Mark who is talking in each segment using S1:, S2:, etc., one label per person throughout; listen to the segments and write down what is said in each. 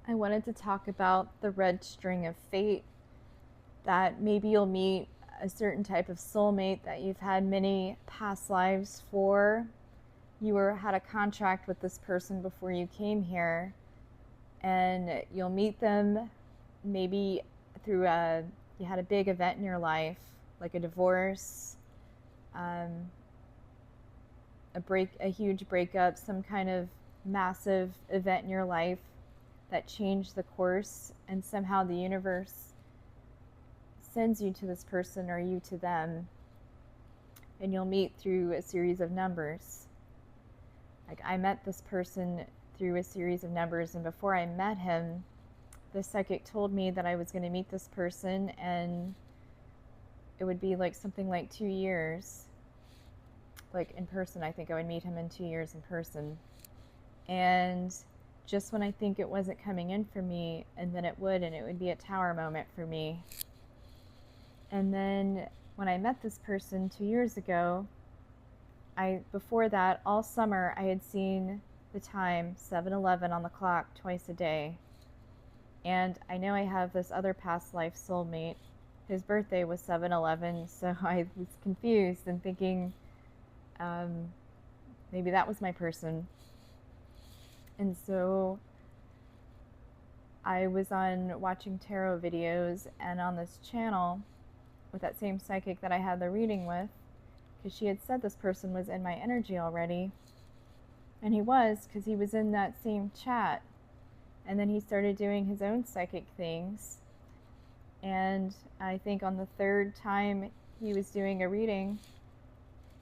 S1: I wanted to talk about the red string of fate, that maybe you'll meet a certain type of soulmate that you've had many past lives for. Had a contract with this person before you came here, and you'll meet them maybe through you had a big event in your life, like a divorce, um, a huge breakup, some kind of massive event in your life that changed the course, and somehow the universe sends you to this person or you to them, and you'll meet through a series of numbers. Like, I met this person through a series of numbers, and before I met him, the psychic told me that I was going to meet this person, and it would be like something like 2 years, like in person. I think I would meet him in 2 years in person. And just when I think it wasn't coming in for me, and then it would, and it would be a tower moment for me. And then when I met this person 2 years ago, before that, all summer, I had seen the time 7:11 on the clock twice a day. And I know I have this other past life soulmate. His birthday was 7:11, so I was confused and thinking maybe that was my person. And so I was on watching tarot videos, and on this channel with that same psychic that I had the reading with, because she had said this person was in my energy already. And he was, because he was in that same chat. And then he started doing his own psychic things. And I think on the third time he was doing a reading,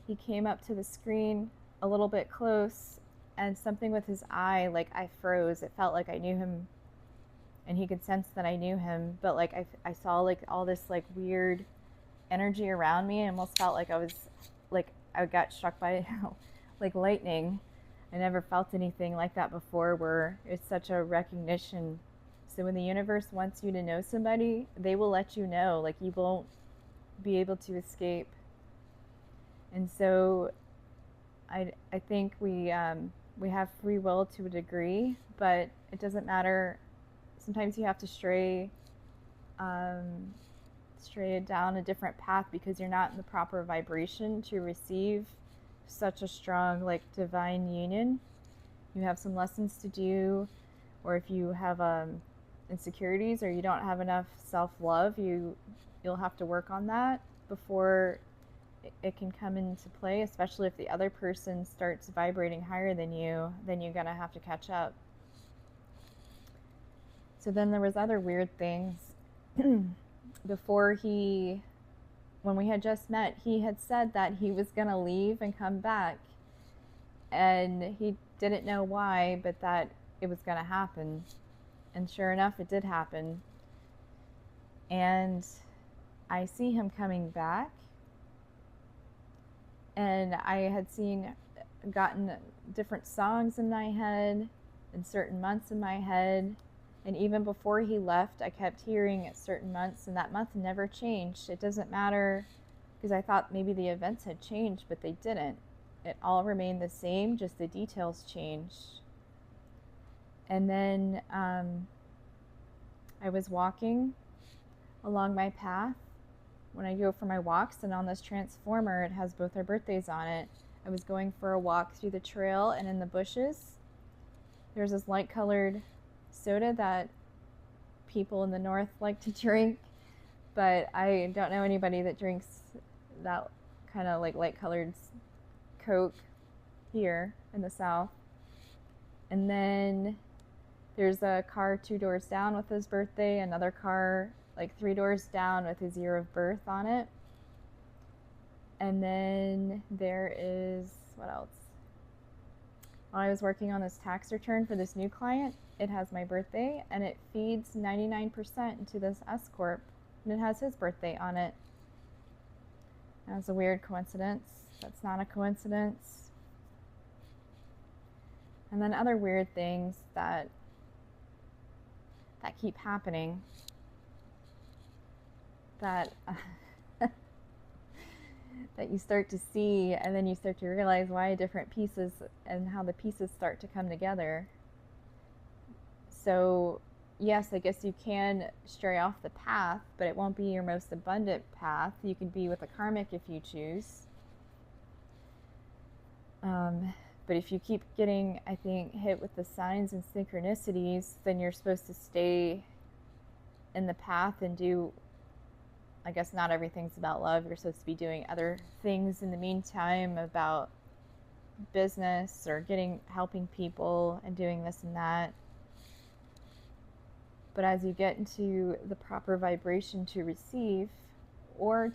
S1: he came up to the screen a little bit close, and something with his eye, like, I froze. It felt like I knew him, and he could sense that I knew him. But like I saw like all this like weird energy around me, and almost felt like I got struck by like lightning. I never felt anything like that before, where it's such a recognition. So when the universe wants you to know somebody, they will let you know. Like, you won't be able to escape. And so I think we have free will to a degree, but it doesn't matter. Sometimes you have to stray down a different path because you're not in the proper vibration to receive such a strong, like, divine union. You have some lessons to do, or if you have insecurities, or you don't have enough self-love, you'll have to work on that before it can come into play, especially if the other person starts vibrating higher than you. Then you're gonna have to catch up. So then there was other weird things. When we had just met, he had said that he was gonna leave and come back, and he didn't know why, but that it was gonna happen. And sure enough, it did happen. And I see him coming back, and I had gotten different songs in my head and certain months in my head. And even before he left, I kept hearing certain months, and that month never changed. It doesn't matter, because I thought maybe the events had changed, but they didn't. It all remained the same, just the details changed. And then I was walking along my path when I go for my walks, and on this transformer, it has both our birthdays on it. I was going for a walk through the trail, and in the bushes, there's this light-colored soda that people in the north like to drink, but I don't know anybody that drinks that kind of like light-colored Coke here in the south. And then there's a car 2 doors down with his birthday, another car like 3 doors down with his year of birth on it. And then there is, what else? While I was working on this tax return for this new client, it has my birthday, and it feeds 99% into this S Corp, and it has his birthday on it. That's a weird coincidence. That's not a coincidence. And then other weird things that keep happening, that that you start to see, and then you start to realize why different pieces and how the pieces start to come together. So yes, I guess you can stray off the path, but it won't be your most abundant path. You can be with a karmic if you choose. But if you keep getting, I think, hit with the signs and synchronicities, then you're supposed to stay in the path and do, I guess not everything's about love. You're supposed to be doing other things in the meantime about business or helping people and doing this and that. But as you get into the proper vibration to receive or